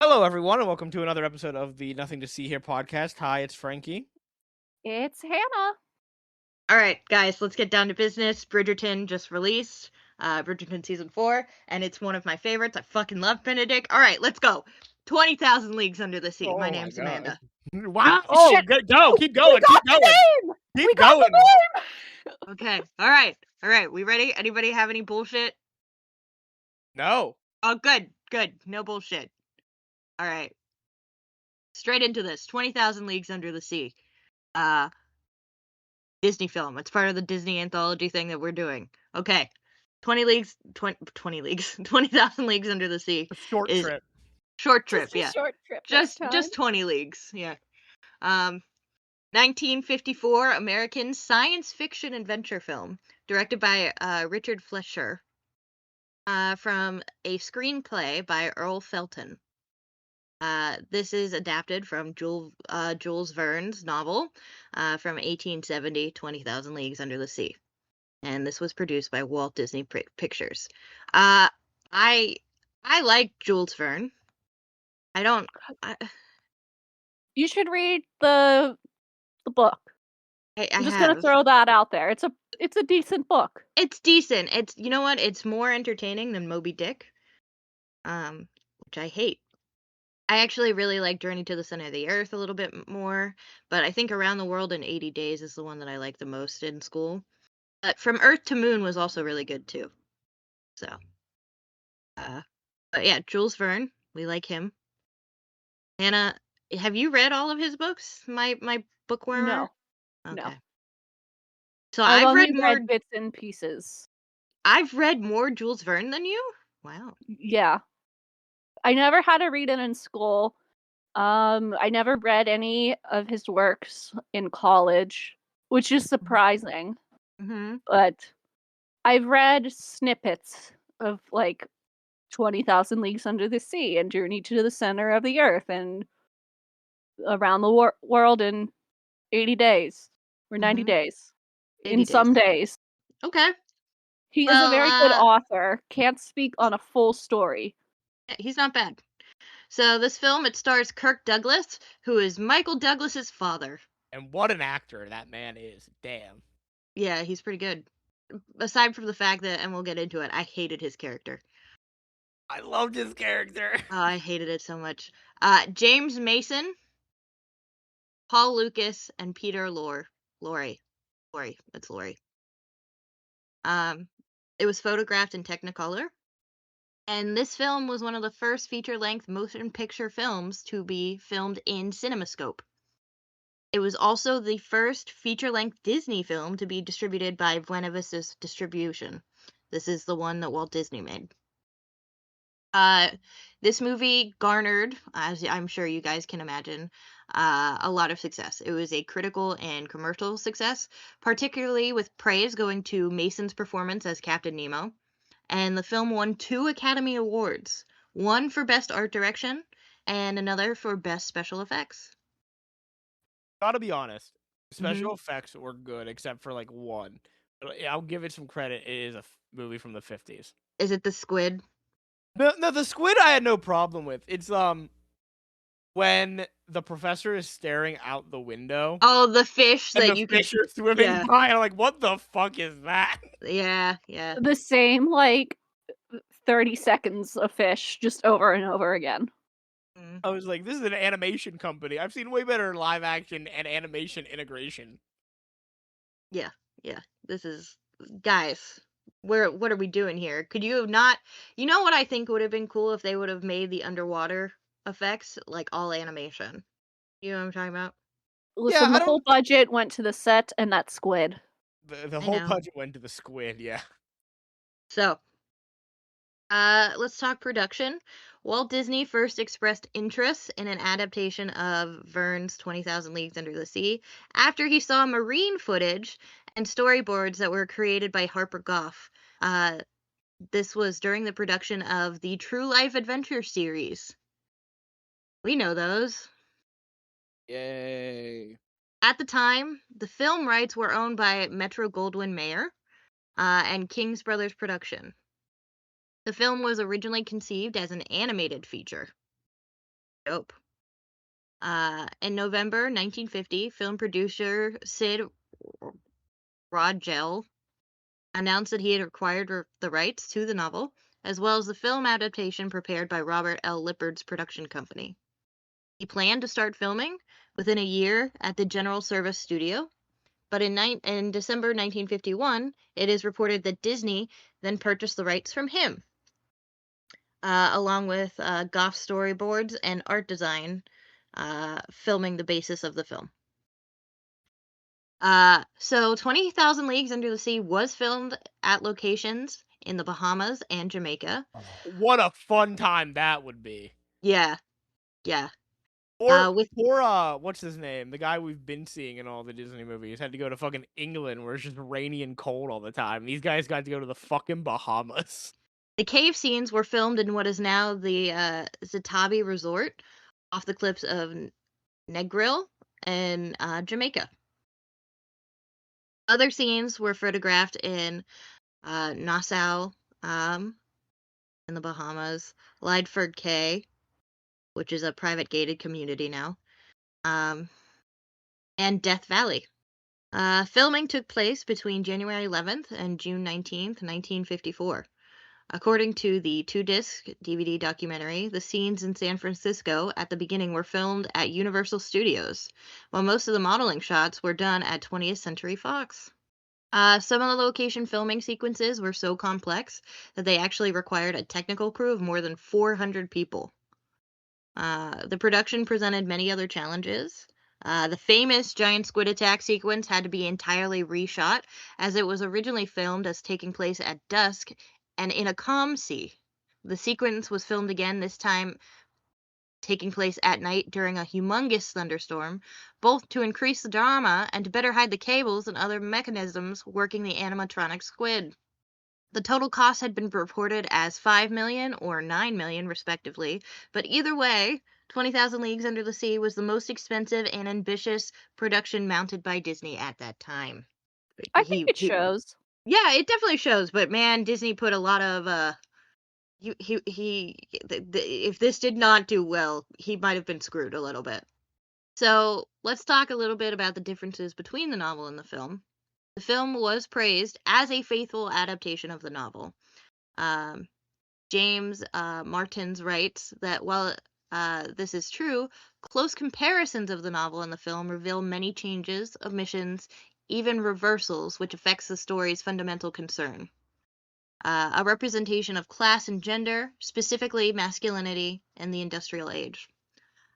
Hello, everyone, and welcome to another episode of the Nothing to See Here podcast. Hi, it's Frankie. It's Hannah. All right, guys, let's get down to business. Bridgerton just released, Bridgerton season 4, and it's one of my favorites. I fucking love Benedict. All right, let's go. 20,000 Leagues Under the Sea. My name's Amanda. Wow! Oh, Shit. go! Keep going! We got Keep going! the name! Keep We got going! the name! Okay, all right. We ready? Anybody have any bullshit? No. Oh, good. No bullshit. All right. Straight into this. 20,000 Leagues Under the Sea. Disney film. It's part of the Disney anthology thing that we're doing. Okay. 20,000 Leagues Under the Sea. Short trip. Short trip, Just a short trip. Just 20 leagues, yeah. 1954 American science fiction adventure film directed by Richard Fleischer from a screenplay by Earl Felton. This is adapted from Jules Verne's novel from 1870, 20,000 Leagues Under the Sea. And this was produced by Walt Disney Pictures. I like Jules Verne. You should read the book. I'm just gonna throw that out there. It's a decent book. It's decent. You know what? It's more entertaining than Moby Dick, which I hate. I actually really like Journey to the Center of the Earth a little bit more, but I think Around the World in 80 Days is the one that I like the most in school. But From Earth to Moon was also really good too. So, but yeah, Jules Verne, we like him. Hannah, have you read all of his books? My bookworm? No. Okay. No. So I've read only read bits and pieces. I've read more Jules Verne than you? Wow. Yeah. I never had to read it in school. I never read any of his works in college, which is surprising. Mm-hmm. But I've read snippets of like 20,000 Leagues Under the Sea and Journey to the Center of the Earth and Around the World in 80 days or 90 days. In some days. Okay. He is a very good author. Can't speak on a full story. He's not bad. So this film, it stars Kirk Douglas, who is Michael Douglas's father. And what an actor that man is. Damn. Yeah, he's pretty good. Aside from the fact that, and we'll get into it, I hated his character. I loved his character. Oh, I hated it so much. James Mason, Paul Lucas, and Peter Lorre. That's Lorre. It was photographed in Technicolor. And this film was one of the first feature-length motion picture films to be filmed in CinemaScope. It was also the first feature-length Disney film to be distributed by Buena Vista Distribution. This is the one that Walt Disney made. This movie garnered, as I'm sure you guys can imagine, a lot of success. It was a critical and commercial success, particularly with praise going to Mason's performance as Captain Nemo. And the film won 2 Academy Awards, one for Best Art Direction and another for Best Special Effects. Gotta be honest, special effects were good except for like one. But I'll give it some credit. It is a movie from the 50s. Is it the squid? No, the squid I had no problem with. It's when the professor is staring out the window. Oh, the fish and that the you fish are swimming by. I'm like, what the fuck is that? Yeah. The same, like, 30 seconds of fish just over and over again. I was like, this is an animation company. I've seen way better live action and animation integration. Yeah. This is, guys, what are we doing here? Could you have not, you know what I think would have been cool if they would have made the underwater effects like all animation. You know what I'm talking about? Listen, the whole budget went to the set and that squid. The whole budget went to the squid, yeah. So, let's talk production. Walt Disney first expressed interest in an adaptation of Verne's 20,000 Leagues Under the Sea after he saw marine footage and storyboards that were created by Harper Goff. This was during the production of the True Life Adventure series. We know those. Yay. At the time, the film rights were owned by Metro-Goldwyn-Mayer and King's Brothers Production. The film was originally conceived as an animated feature. Dope. In November 1950, film producer Sid Rodgell announced that he had acquired the rights to the novel, as well as the film adaptation prepared by Robert L. Lippard's production company. He planned to start filming within a year at the General Service Studio, but in December 1951, it is reported that Disney then purchased the rights from him, along with Goff storyboards and art design, filming the basis of the film. So 20,000 Leagues Under the Sea was filmed at locations in the Bahamas and Jamaica. What a fun time that would be. Yeah, yeah. Or With what's his name? The guy we've been seeing in all the Disney movies had to go to fucking England where it's just rainy and cold all the time. These guys got to go to the fucking Bahamas. the cave scenes were filmed in what is now the Zatabi Resort off the cliffs of Negril in Jamaica. Other scenes were photographed in Nassau, in the Bahamas, Lydford Cay, which is a private gated community now, and Death Valley. Filming took place between January 11th and June 19th, 1954. According to the 2-disc DVD documentary, the scenes in San Francisco at the beginning were filmed at Universal Studios, while most of the modeling shots were done at 20th Century Fox. Some of the location filming sequences were so complex that they actually required a technical crew of more than 400 people. The production presented many other challenges. The famous giant squid attack sequence had to be entirely reshot, as it was originally filmed as taking place at dusk and in a calm sea. The sequence was filmed again, this time taking place at night during a humongous thunderstorm, both to increase the drama and to better hide the cables and other mechanisms working the animatronic squid. The total cost had been reported as $5 million or $9 million, respectively, but either way, 20,000 Leagues Under the Sea was the most expensive and ambitious production mounted by Disney at that time. I think it shows. Yeah, it definitely shows, but man, Disney put a lot of if this did not do well, he might have been screwed a little bit. So let's talk a little bit about the differences between the novel and the film. The film was praised as a faithful adaptation of the novel. James Martins writes that while this is true, close comparisons of the novel and the film reveal many changes, omissions, even reversals, which affects the story's fundamental concern. A representation of class and gender, specifically masculinity in the industrial age.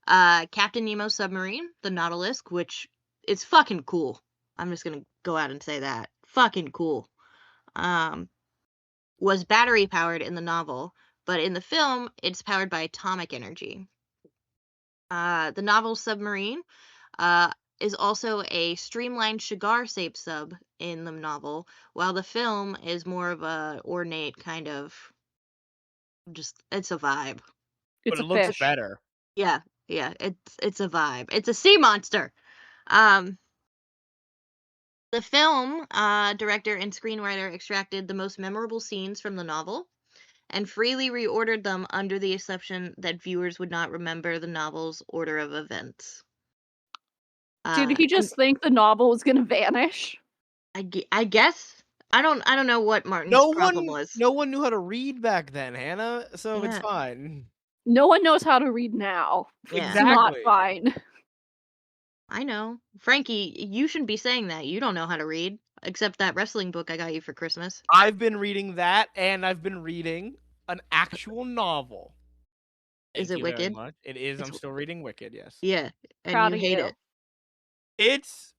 Captain Nemo's submarine, the Nautilus, which is fucking cool. I'm just gonna go out and say that. Fucking cool. Was battery powered in the novel, but in the film, it's powered by atomic energy. The novel submarine is also a streamlined Shigar-shaped sub in the novel, while the film is more of a ornate kind of it's a vibe. It's But a it looks fish. better. Yeah, it's a vibe. It's a sea monster. The film director and screenwriter extracted the most memorable scenes from the novel and freely reordered them under the assumption that viewers would not remember the novel's order of events. Did he just think the novel was gonna vanish? I guess I don't know what Martin's problem was. No one knew how to read back then, Hannah, so it's Yeah. fine. No one knows how to read now. Yeah. It's not Exactly. fine. I know. Frankie, you shouldn't be saying that. You don't know how to read, except that wrestling book I got you for Christmas. I've been reading that, and I've been reading an actual novel. Is Thank it you very Wicked? much. It is. I'm It's- still reading Wicked, yes. Yeah, and Proud you of hate you. it. It's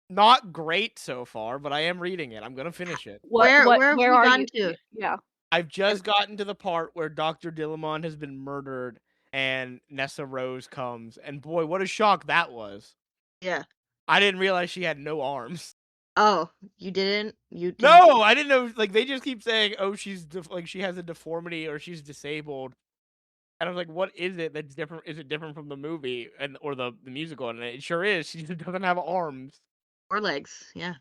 not great so far, but I am reading it. I'm gonna finish it. Where have we are gone you? to? Yeah. I've just gotten to the part where Dr. Dillamon has been murdered and Nessa Rose comes, and boy, what a shock that was. Yeah. I didn't realize she had no arms. Oh, you didn't? You didn't? No, I didn't know. Like, they just keep saying, oh, she's like she has a deformity or she's disabled. And I was like, what is it that's different? Is it different from the movie or the musical? And it sure is. She just doesn't have arms. Or legs, yeah.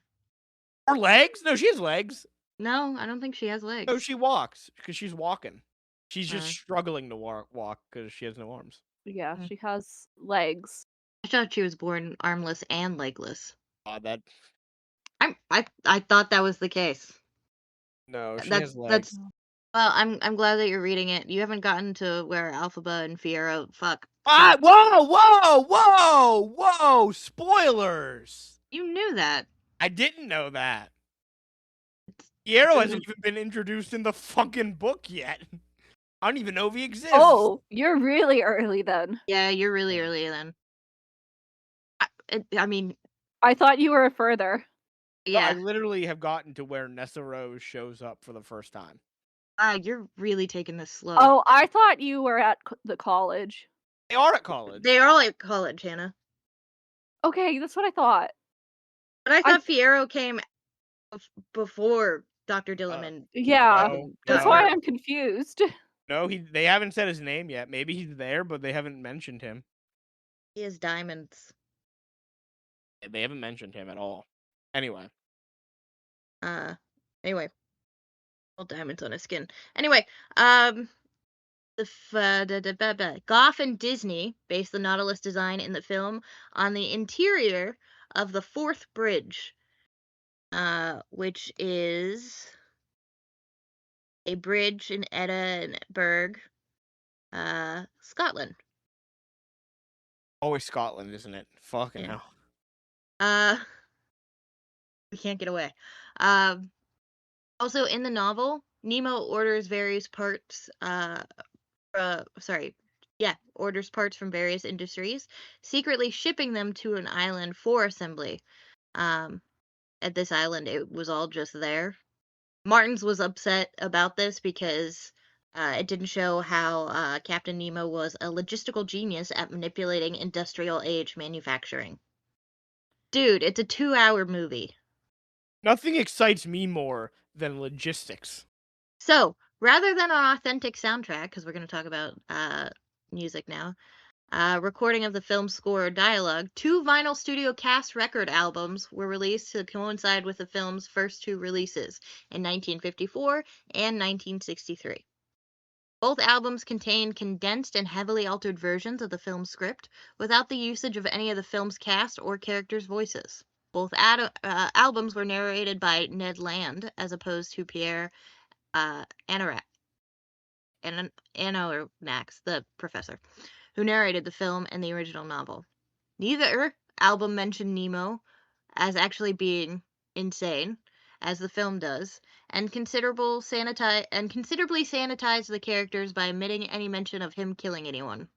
Or legs? No, she has legs. No, I don't think she has legs. No, she walks because she's walking. She's just struggling to walk because she has no arms. Yeah, Mm. she has legs. I thought she was born armless and legless. That I thought that was the case. no, she has That's legs. well, I'm glad that you're reading it. You haven't gotten to where Alphaba and Fiero fuck. Ah! Whoa! Spoilers! You knew that. I didn't know that. It's, Piero it's in hasn't even been introduced in the fucking book yet. I don't even know if he exists. Oh, you're really early then. yeah, you're really Yeah. early then. I mean, I thought you were further. No, I yeah. literally have gotten to where Nessa Rose shows up for the first time. You're really taking this slow. Oh, I thought you were at the college. They are at college. They are all at college, Hannah. Okay, that's what I thought. But I thought Fiero came before Dr. Uh, Dillerman. Yeah, No, that's no. why I'm confused. No, they haven't said his name yet. Maybe he's there, but they haven't mentioned him. He has diamonds. They haven't mentioned him at all. Anyway. Anyway. All diamonds on his skin. Anyway, Goff and Disney based the Nautilus design in the film on the interior of the Fourth Bridge, which is a bridge in Edinburgh, Scotland. Always Scotland, isn't it? Fucking Yeah. hell. We can't get away. Also in the novel, Nemo orders various parts, orders parts from various industries, secretly shipping them to an island for assembly. At this island, it was all just there. Martins was upset about this because it didn't show how Captain Nemo was a logistical genius at manipulating industrial age manufacturing. Dude, it's a 2-hour movie. Nothing excites me more than logistics. So, rather than an authentic soundtrack, because we're going to talk about music now, recording of the film's score or dialogue, 2 vinyl studio cast record albums were released to coincide with the film's first 2 releases in 1954 and 1963. Both albums contain condensed and heavily altered versions of the film's script without the usage of any of the film's cast or characters' voices. Both albums were narrated by Ned Land as opposed to Pierre Anorak, the professor, who narrated the film and the original novel. Neither album mentioned Nemo as actually being insane, as the film does, and considerably sanitized the characters by omitting any mention of him killing anyone.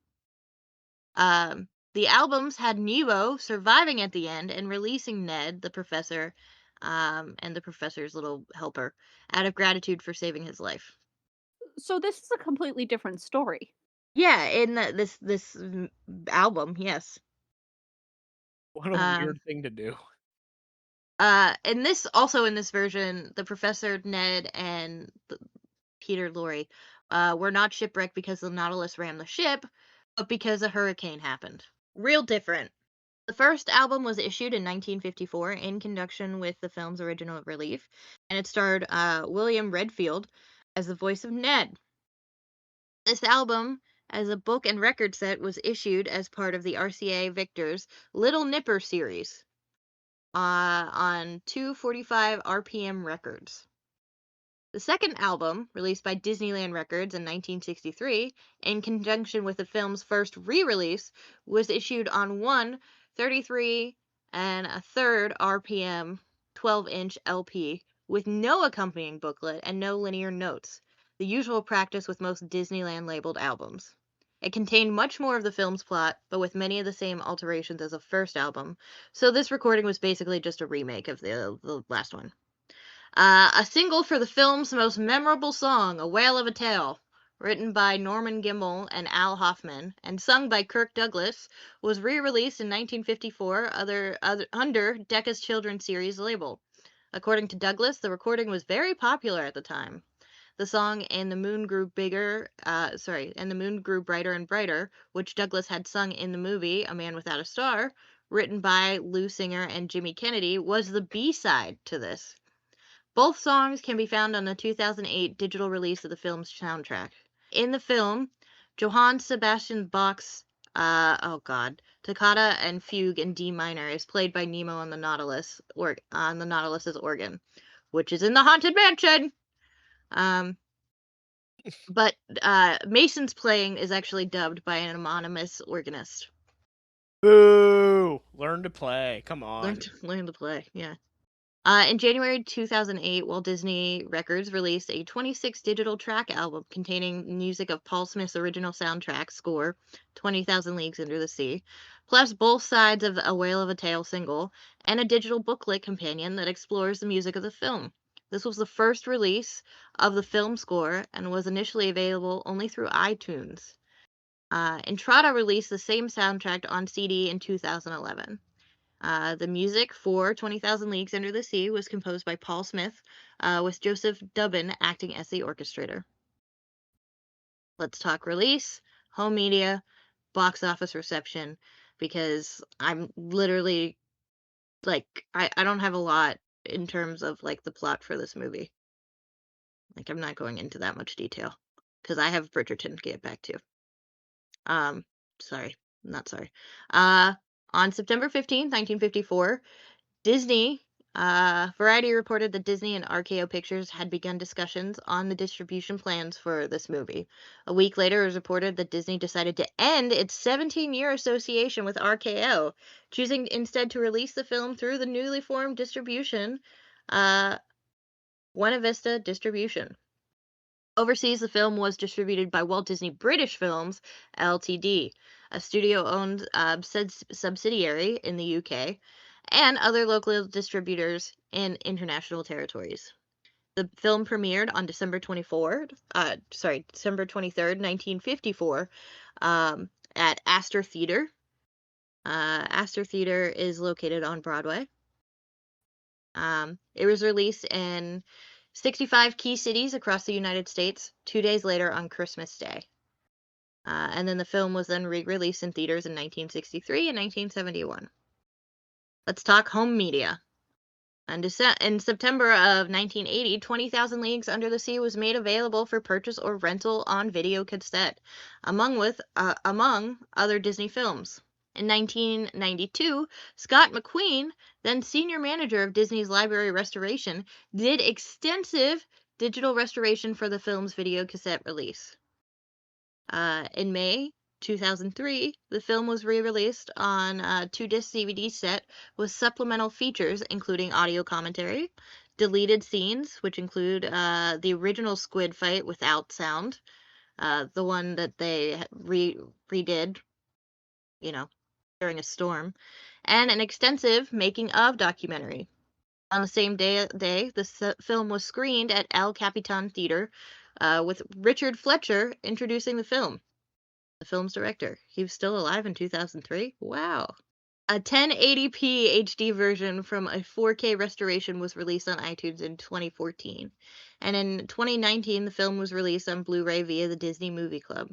The albums had Nemo surviving at the end and releasing Ned, the professor, and the professor's little helper, out of gratitude for saving his life. So this is a completely different story. Yeah, in this album, yes. What a weird thing to do. In this version, the professor, Ned, and Peter Lorre were not shipwrecked because the Nautilus rammed the ship, but because a hurricane happened. Real different. The first album was issued in 1954 in conjunction with the film's original release, and it starred William Redfield as the voice of Ned. This album, as a book and record set, was issued as part of the RCA Victor's Little Nipper series on 245 RPM Records. The second album, released by Disneyland Records in 1963, in conjunction with the film's first re-release, was issued on 133 and a third RPM 12-inch LP with no accompanying booklet and no linear notes, the usual practice with most Disneyland-labeled albums. It contained much more of the film's plot, but with many of the same alterations as the first album, so this recording was basically just a remake of the last one. A single for the film's most memorable song, A Whale of a Tale, written by Norman Gimbel and Al Hoffman, and sung by Kirk Douglas, was re-released in 1954 under Decca's Children's Series label. According to Douglas, the recording was very popular at the time. The song "And the Moon Grew Brighter and Brighter," which Douglas had sung in the movie A Man Without a Star, written by Lou Singer and Jimmy Kennedy, was the B-side to this. Both songs can be found on the 2008 digital release of the film's soundtrack. In the film, Johann Sebastian Bach's Toccata and Fugue in D minor is played by Nemo on the Nautilus or on the Nautilus's organ, which is in the Haunted Mansion. But Mason's playing is actually dubbed by an anonymous organist. Boo! Learn to play. Come on. Learn to play, yeah. In January 2008, Walt Disney Records released a 26 digital track album containing music of Paul Smith's original soundtrack score, 20,000 Leagues Under the Sea, plus both sides of A Whale of a Tale single, and a digital booklet companion that explores the music of the film. This was the first release of the film score and was initially available only through iTunes. Entrada released the same soundtrack on CD in 2011. The music for 20,000 Leagues Under the Sea was composed by Paul Smith, with Joseph Dubbin acting as the orchestrator. Let's talk release, home media, box office reception, because I'm literally, like, I don't have a lot in terms of, like, the plot for this movie. Like, I'm not going into that much detail, because I have Bridgerton to get back to. Not sorry. On September 15th, 1954, Disney, Variety reported that Disney and RKO Pictures had begun discussions on the distribution plans for this movie. A week later, it was reported that Disney decided to end its 17-year association with RKO, choosing instead to release the film through the newly formed distribution, Buena Vista Distribution. Overseas, the film was distributed by Walt Disney British Films Ltd., a studio-owned subsidiary in the UK, and other local distributors in international territories. The film premiered on December 23rd, 1954, at Astor Theater. Astor Theater is located on Broadway. It was released in 65 key cities across the United States 2 days later on Christmas Day. And then the film was then re-released in theaters in 1963 and 1971. Let's talk home media. In September of 1980, 20,000 Leagues Under the Sea was made available for purchase or rental on video cassette, among other Disney films. In 1992, Scott McQueen, then senior manager of Disney's Library Restoration, did extensive digital restoration for the film's video cassette release. In May 2003, the film was re-released on a 2-disc DVD set with supplemental features including audio commentary, deleted scenes, which include the original squid fight without sound, the one that they redid, during a storm, and an extensive making-of documentary. On the same day, the film was screened at El Capitan Theater, with Richard Fletcher introducing the film, the film's director. He was still alive in 2003? Wow. A 1080p HD version from a 4K restoration was released on iTunes in 2014. And in 2019, the film was released on Blu-ray via the Disney Movie Club.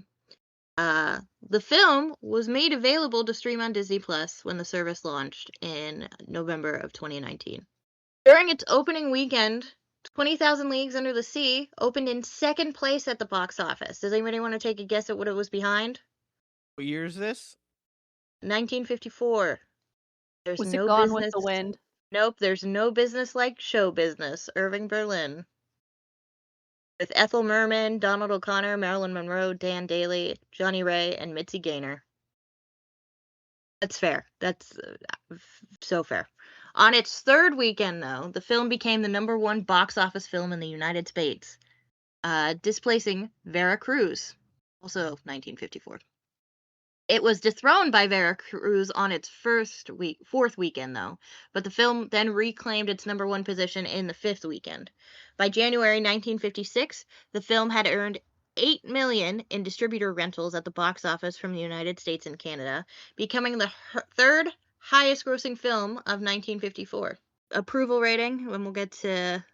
The film was made available to stream on Disney Plus when the service launched in November of 2019. During its opening weekend, 20,000 Leagues Under the Sea opened in second place at the box office. Does anybody want to take a guess at what it was behind? What year is this? 1954. There's Was no it Gone business. with the Wind? Nope, there's no business like show business. Irving Berlin. With Ethel Merman, Donald O'Connor, Marilyn Monroe, Dan Daly, Johnny Ray, and Mitzi Gaynor. That's fair. That's so fair. On its third weekend, though, the film became the #1 box office film in the United States, displacing Vera Cruz, also 1954. It was dethroned by Vera Cruz on its fourth weekend, though, but the film then reclaimed its #1 position in the fifth weekend. By January 1956, the film had earned $8 million in distributor rentals at the box office from the United States and Canada, becoming the third highest-grossing film of 1954. Approval rating, and we'll get to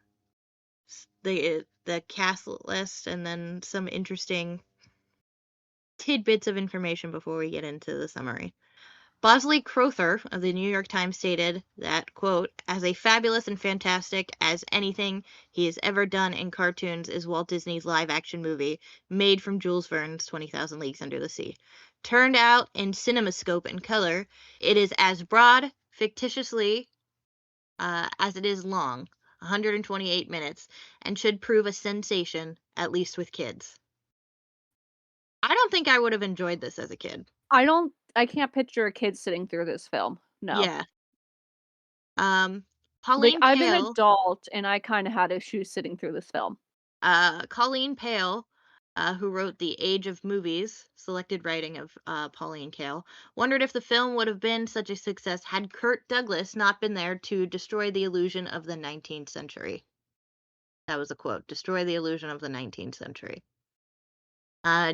the cast list and then some interesting tidbits of information before we get into the summary. Bosley Crowther of the New York Times stated that, quote, "As a fabulous and fantastic as anything he has ever done in cartoons is Walt Disney's live-action movie, made from Jules Verne's 20,000 Leagues Under the Sea. Turned out in CinemaScope and color, it is as broad, fictitiously, as it is long, 128 minutes, and should prove a sensation, at least with kids. I don't think I would have enjoyed this as a kid. I can't picture a kid sitting through this film. No. Yeah. Like, Pauline I'm an Kael, adult and I kind of had issues sitting through this film. Colleen Pale, who wrote The Age of Movies, selected writing of Pauline Kael, wondered if the film would have been such a success had Kirk Douglas not been there to destroy the illusion of the 19th century. That was a quote, destroy the illusion of the 19th century.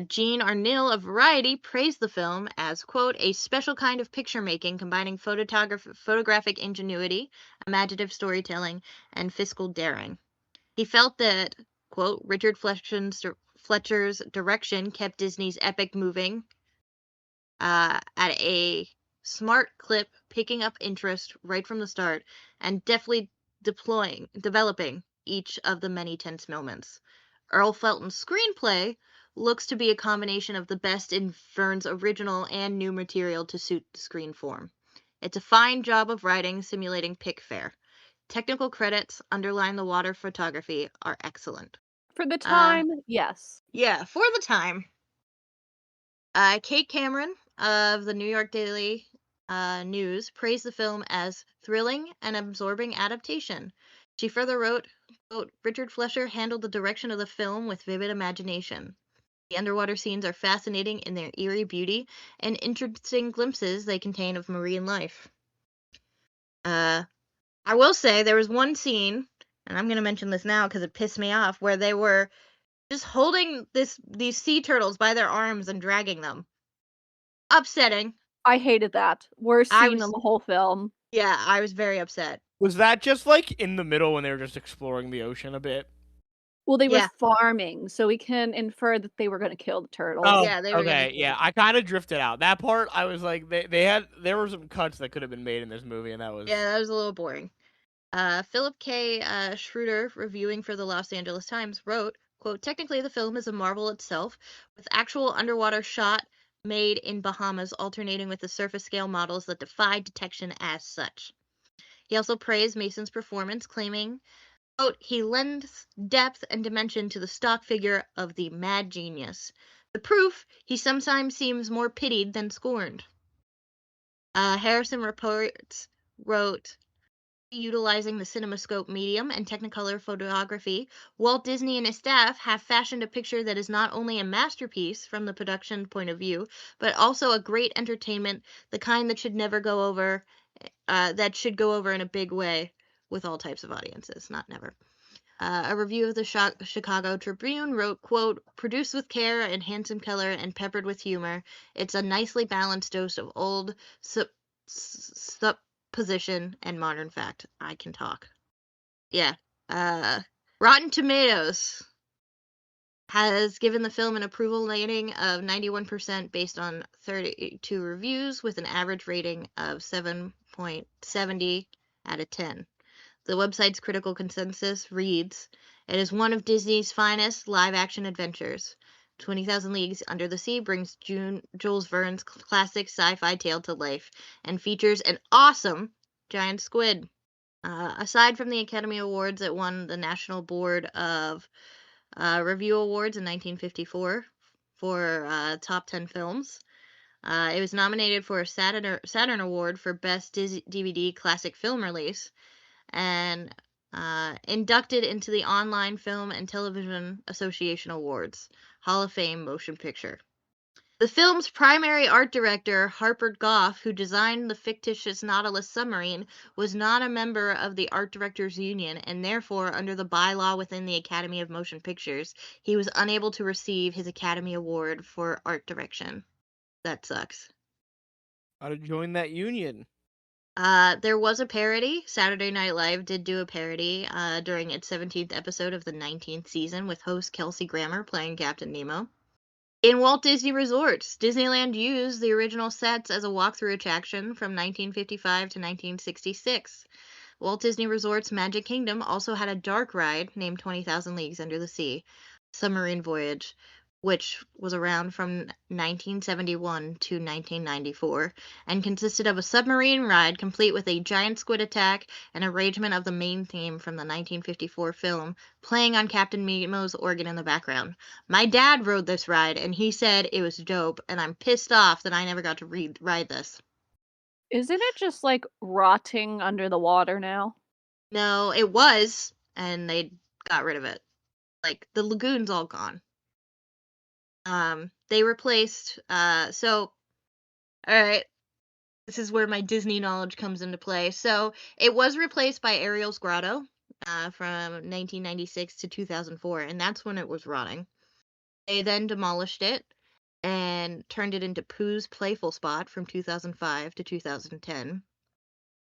Jean Arnil of Variety praised the film as, quote, a special kind of picture making combining photographic ingenuity, imaginative storytelling, and fiscal daring. He felt that, quote, Richard Fletcher's direction kept Disney's epic moving at a smart clip, picking up interest right from the start, and deftly developing each of the many tense moments. Earl Felton's screenplay looks to be a combination of the best in Verne's original and new material to suit the screen form. It's a fine job of writing simulating pick fare. Technical credits underline the water photography are excellent. For the time, yes. Yeah, for the time. Kate Cameron of the New York Daily News praised the film as thrilling and absorbing adaptation. She further wrote, quote, Richard Fleischer handled the direction of the film with vivid imagination. The underwater scenes are fascinating in their eerie beauty and interesting glimpses they contain of marine life. I will say there was one scene, and I'm going to mention this now because it pissed me off, where they were just holding these sea turtles by their arms and dragging them. Upsetting. I hated that. Worst scene in the whole film. Yeah, I was very upset. Was that just like in the middle when they were just exploring the ocean a bit? Well, they were Yeah. farming, so we can infer that they were going to kill the turtles. Oh, Yeah, they were gonna okay, kill yeah. them. I kind of drifted out. That part, I was like, there were some cuts that could have been made in this movie, and that was... Yeah, that was a little boring. Philip K. Schroeder, reviewing for the Los Angeles Times, wrote, quote, technically the film is a marvel itself, with actual underwater shot made in Bahamas alternating with the surface scale models that defy detection as such. He also praised Mason's performance, claiming, quote, he lends depth and dimension to the stock figure of the mad genius. The proof, he sometimes seems more pitied than scorned. Harrison Reports wrote, utilizing the CinemaScope medium and Technicolor photography, Walt Disney and his staff have fashioned a picture that is not only a masterpiece from the production point of view, but also a great entertainment, the kind that should never go over, that should go over in a big way with all types of audiences, not never. A review of the Chicago Tribune wrote, quote, produced with care and handsome color and peppered with humor, it's a nicely balanced dose of old supposition and modern fact. I can talk. Yeah. Rotten Tomatoes has given the film an approval rating of 91% based on 32 reviews with an average rating of 7.70 out of 10. The website's critical consensus reads, it is one of Disney's finest live-action adventures. 20,000 Leagues Under the Sea brings Jules Verne's classic sci-fi tale to life and features an awesome giant squid. Aside from the Academy Awards, it won the National Board of Review Awards in 1954 for top 10 films. It was nominated for a Saturn Award for Best DVD Classic Film Release, and inducted into the Online Film and Television Association Awards, Hall of Fame Motion Picture. The film's primary art director, Harper Goff, who designed the fictitious Nautilus submarine, was not a member of the Art Directors Union, and therefore, under the bylaw within the Academy of Motion Pictures, he was unable to receive his Academy Award for art direction. That sucks. Gotta join that union. There was a parody. Saturday Night Live did do a parody during its 17th episode of the 19th season with host Kelsey Grammer playing Captain Nemo. In Walt Disney Resorts, Disneyland used the original sets as a walkthrough attraction from 1955 to 1966. Walt Disney Resorts Magic Kingdom also had a dark ride named 20,000 Leagues Under the Sea, Submarine Voyage, which was around from 1971 to 1994, and consisted of a submarine ride complete with a giant squid attack and arrangement of the main theme from the 1954 film playing on Captain Nemo's organ in the background. My dad rode this ride, and he said it was dope, and I'm pissed off that I never got to ride this. Isn't it just like rotting under the water now? No, it was, and they got rid of it. Like, the lagoon's all gone. They replaced, all right, this is where my Disney knowledge comes into play. So it was replaced by Ariel's Grotto, from 1996 to 2004, and that's when it was rotting. They then demolished it and turned it into Pooh's Playful Spot from 2005 to 2010.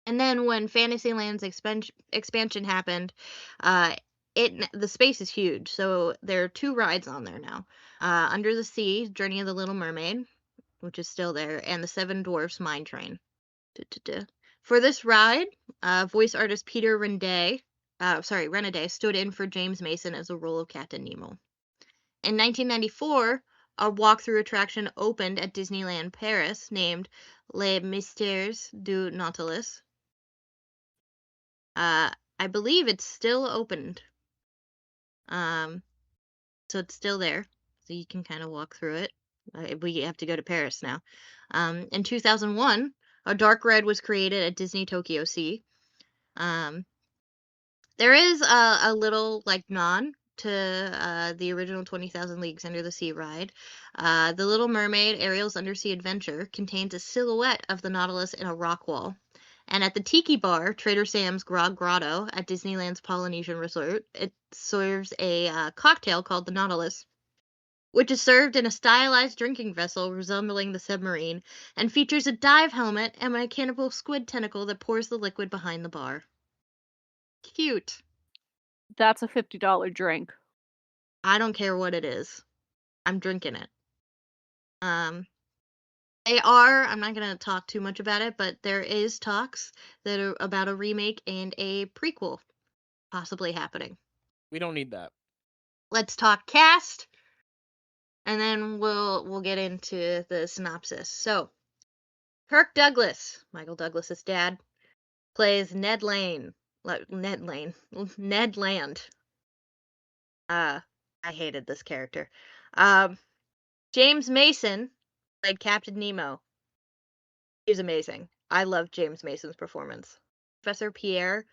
And then when Fantasyland's expansion happened, the space is huge, so there are 2 rides on there now. Under the Sea, Journey of the Little Mermaid, which is still there, and the Seven Dwarfs Mine Train. For this ride, voice artist Peter Renaday stood in for James Mason as the role of Captain Nemo. In 1994, a walkthrough attraction opened at Disneyland Paris named Les Mystères du Nautilus. I believe it's still opened. So it's still there, so you can kind of walk through it. We have to go to Paris now. In 2001, a dark ride was created at Disney Tokyo Sea. There is a little like nod to the original 20,000 Leagues Under the Sea ride. The Little Mermaid Ariel's Undersea Adventure contains a silhouette of the Nautilus in a rock wall. And at the Tiki Bar, Trader Sam's Grog Grotto at Disneyland's Polynesian Resort, it serves a cocktail called the Nautilus, which is served in a stylized drinking vessel resembling the submarine, and features a dive helmet and a mechanical squid tentacle that pours the liquid behind the bar. Cute. That's a $50 drink. I don't care what it is. I'm drinking it. I'm not going to talk too much about it, but there is talks that are about a remake and a prequel possibly happening. We don't need that. Let's talk cast, and then we'll get into the synopsis. So, Kirk Douglas, Michael Douglas's dad, plays Ned Land. I hated this character. James Mason played Captain Nemo. He's amazing. I love James Mason's performance. Professor Pierre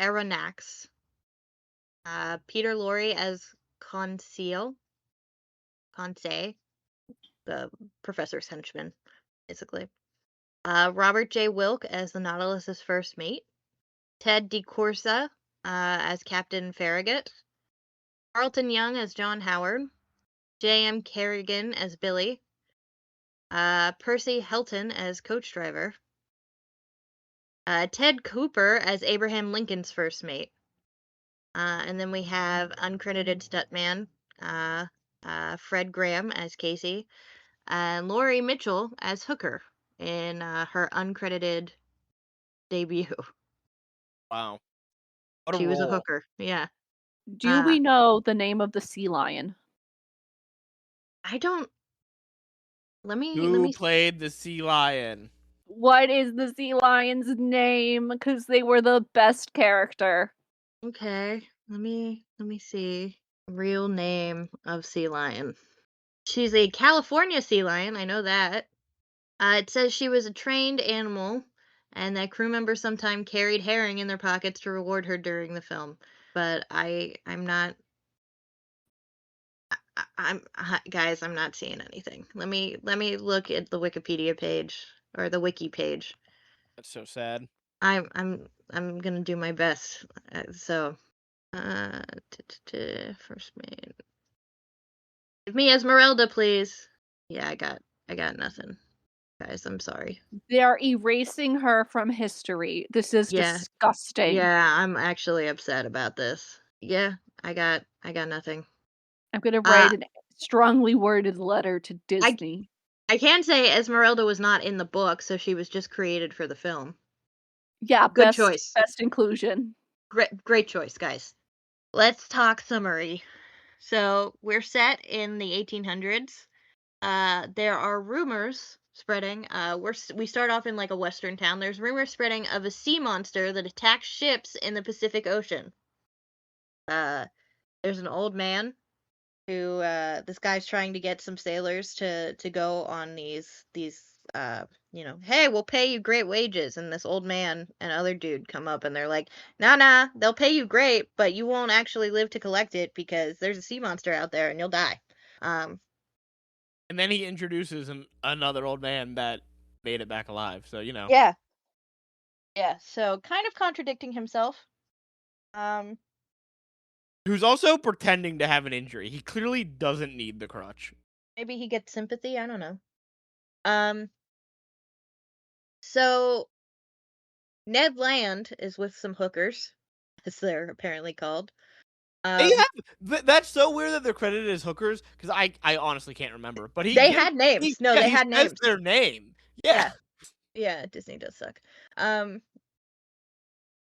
Aronnax. Peter Lorre as Conseil, the professor's henchman, basically. Robert J. Wilk as the Nautilus's first mate. Ted DeCorsa as Captain Farragut. Carlton Young as John Howard. J.M. Kerrigan as Billy. Percy Helton as coach driver. Ted Cooper as Abraham Lincoln's first mate. And then we have uncredited stuntman Fred Graham as Casey, and Laurie Mitchell as Hooker in her uncredited debut. Wow. What a She was a role. hooker, yeah. Do we know the name of the sea lion? I don't. Who played the sea lion? What is the sea lion's name? Because they were the best character. Okay, let me see. Real name of sea lion. She's a California sea lion. I know that. It says she was a trained animal, and that crew members sometimes carried herring in their pockets to reward her during the film. But I'm not. Guys, I'm not seeing anything. Let me look at the Wikipedia page or the wiki page. That's so sad. I'm gonna do my best. First mate. Give me Esmeralda, please. Yeah, I got nothing. Guys, I'm sorry. They're erasing her from history. This is disgusting. Yeah, I'm actually upset about this. Yeah, I got nothing. I'm gonna write a strongly worded letter to Disney. I can say Esmeralda was not in the book, so she was just created for the film. Yeah, good choice. Best inclusion. Great choice, guys. Let's talk summary. So we're set in the 1800s. There are rumors spreading. We start off in like a western town. There's rumors spreading of a sea monster that attacks ships in the Pacific Ocean. There's an old man who this guy's trying to get some sailors to go on these hey, we'll pay you great wages, and this old man and other dude come up and they're like, nah, they'll pay you great, but you won't actually live to collect it because there's a sea monster out there and you'll die. And then he introduces another old man that made it back alive. So Yeah, so kind of contradicting himself. Who's also pretending to have an injury. He clearly doesn't need the crutch. Maybe he gets sympathy, I don't know. So Ned Land is with some hookers, as they're apparently called. That's so weird that they're credited as hookers, because I honestly can't remember. But they had names. They had names. Their name. Yeah. Yeah, Disney does suck.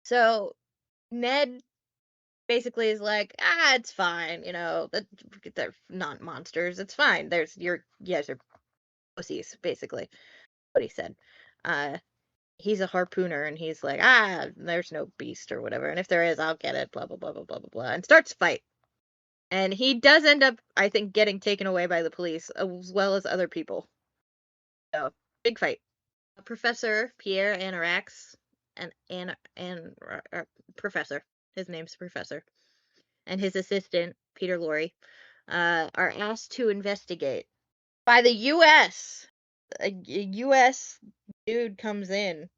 So Ned basically is like, it's fine, they're not monsters. It's fine. You guys are pussies, basically what he said. He's a harpooner and he's like, there's no beast or whatever. And if there is, I'll get it, blah, blah, blah, blah, blah, blah, blah. And starts a fight. And he does end up, I think, getting taken away by the police as well as other people. So, big fight. Professor Pierre Anarax and Professor, his name's Professor, and his assistant, Peter Lorre, are asked to investigate by the U.S. A U.S. dude comes in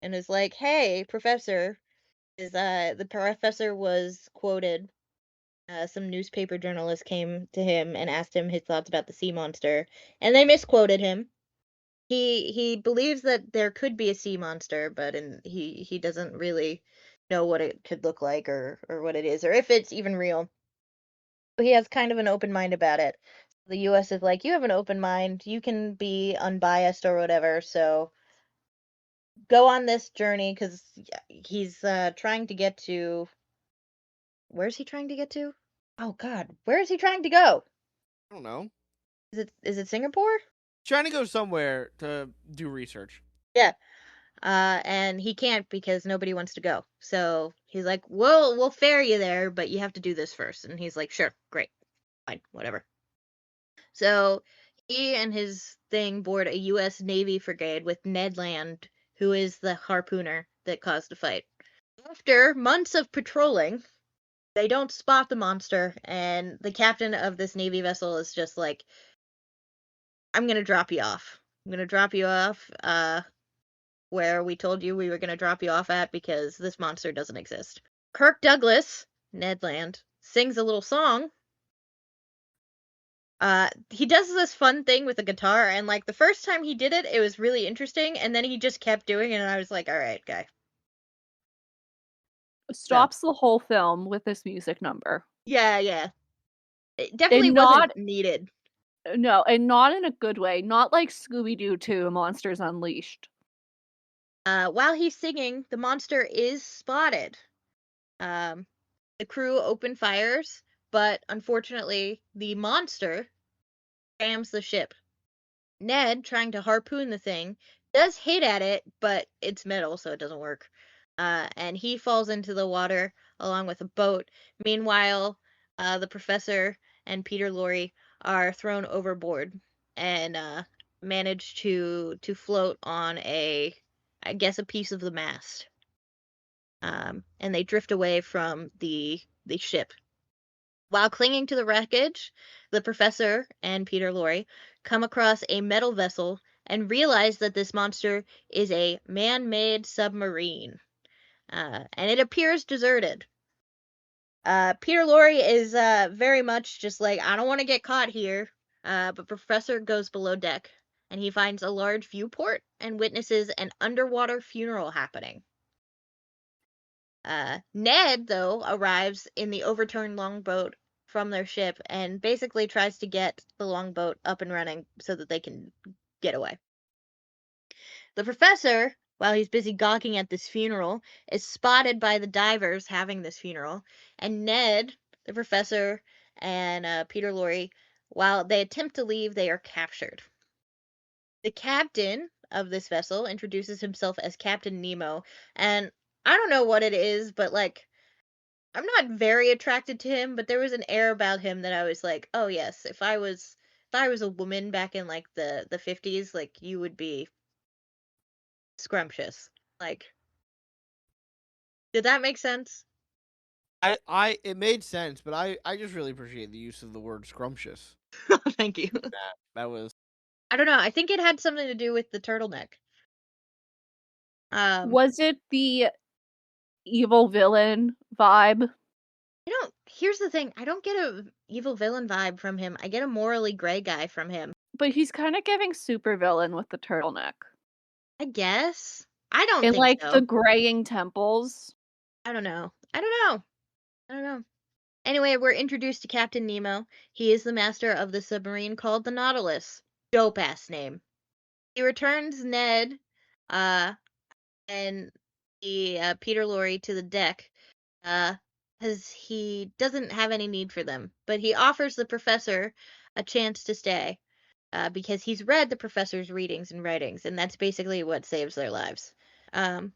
and is like, "Hey, Professor," the professor was quoted. Some newspaper journalist came to him and asked him his thoughts about the sea monster, and they misquoted him. He believes that there could be a sea monster, but he doesn't really know what it could look like or what it is or if it's even real. But he has kind of an open mind about it. The U.S. is like, you have an open mind, you can be unbiased or whatever, so go on this journey because he's trying to get to. Where's he trying to get to? Oh God, where is he trying to go? I don't know. Is it Singapore? Trying to go somewhere to do research. Yeah. And he can't because nobody wants to go. So he's like, we'll ferry you there, but you have to do this first. And he's like, sure, great, fine, whatever. So he and his thing board a U.S. Navy frigate with Ned Land, who is the harpooner that caused the fight. After months of patrolling, they don't spot the monster, and the captain of this Navy vessel is just like, I'm gonna drop you off. I'm gonna drop you off, where we told you we were gonna drop you off at because this monster doesn't exist. Kirk Douglas, Ned Land, sings a little song. He does this fun thing with the guitar, and like the first time he did it, it was really interesting, and then he just kept doing it, and I was like, all right, guy. Stops the whole film with this music number. Yeah. It definitely wasn't needed. No, and not in a good way. Not like Scooby-Doo 2, Monsters Unleashed. While he's singing, the monster is spotted. The crew open fires, but unfortunately, the monster rams the ship. Ned, trying to harpoon the thing, does hit at it, but it's metal, so it doesn't work. And he falls into the water along with a boat. Meanwhile, the professor and Peter Lorre are thrown overboard and manage to float on I guess, a piece of the mast. And they drift away from the ship. While clinging to the wreckage, the professor and Peter Lorre come across a metal vessel and realize that this monster is a man-made submarine. And it appears deserted. Peter Lorre is very much just like, I don't want to get caught here. But Professor goes below deck, and he finds a large viewport and witnesses an underwater funeral happening. Ned, though, arrives in the overturned longboat from their ship and basically tries to get the longboat up and running so that they can get away. The professor, while he's busy gawking at this funeral, is spotted by the divers having this funeral, and Ned, the professor, and Peter Lorre. While they attempt to leave, they are captured. The captain of this vessel introduces himself as Captain Nemo, and I don't know what it is, but like I'm not very attracted to him, but there was an air about him that I was like, "Oh yes, if I was a woman back in like the 50s, like you would be scrumptious." Like, did that make sense? It made sense, but I just really appreciate the use of the word scrumptious. Thank you. That was I don't know. I think it had something to do with the turtleneck. Was it the evil villain vibe? Here's the thing. I don't get a evil villain vibe from him. I get a morally gray guy from him. But he's kind of giving super villain with the turtleneck. I guess. I don't And think like the so. graying temples. I don't know. I don't know. I don't know. Anyway, we're introduced to Captain Nemo. He is the master of the submarine called the Nautilus. Dope ass name. He returns Ned uh and Peter Lorre to the deck because he doesn't have any need for them. But he offers the professor a chance to stay because he's read the professor's readings and writings, and that's basically what saves their lives. Um,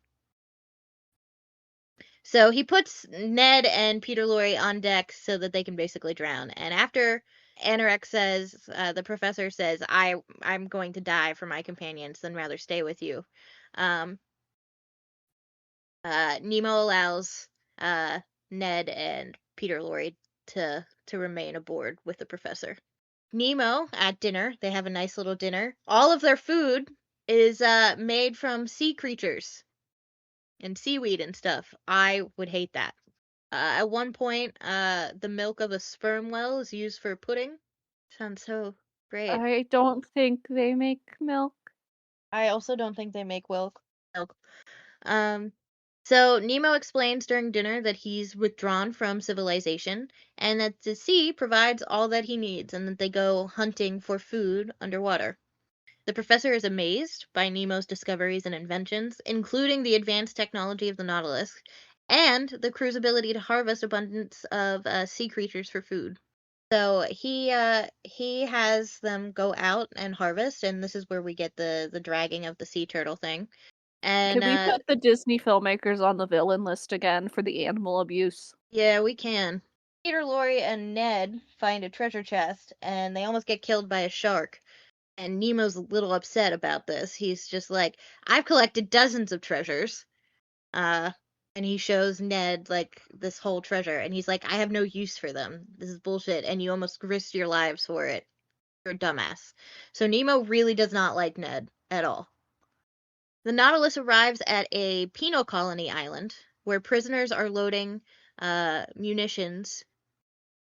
so he puts Ned and Peter Lorre on deck so that they can basically drown. And after Anorak says, the professor says, I'm going to die for my companions, then rather stay with you. Um, Nemo allows Ned and Peter Lorre to remain aboard with the professor. Nemo at dinner, they have a nice little dinner. All of their food is made from sea creatures and seaweed and stuff. I would hate that. At one point, the milk of a sperm whale is used for pudding. Sounds so great. I don't think they make milk. I also don't think they make milk. Um, so Nemo explains during dinner that he's withdrawn from civilization and that the sea provides all that he needs and that they go hunting for food underwater. The professor is amazed by Nemo's discoveries and inventions, including the advanced technology of the Nautilus and the crew's ability to harvest abundance of sea creatures for food. So he has them go out and harvest, and this is where we get the dragging of the sea turtle thing. And Can we put the Disney filmmakers on the villain list again for the animal abuse? yeah, we can. Peter Lorre and Ned find a treasure chest, and they almost get killed by a shark. And Nemo's a little upset about this. He's just like, I've collected dozens of treasures. Uh, and he shows Ned like this whole treasure, and he's like, I have no use for them. This is bullshit, and you almost risked your lives for it. You're a dumbass. So Nemo really does not like Ned at all. The Nautilus arrives at a penal colony island where prisoners are loading munitions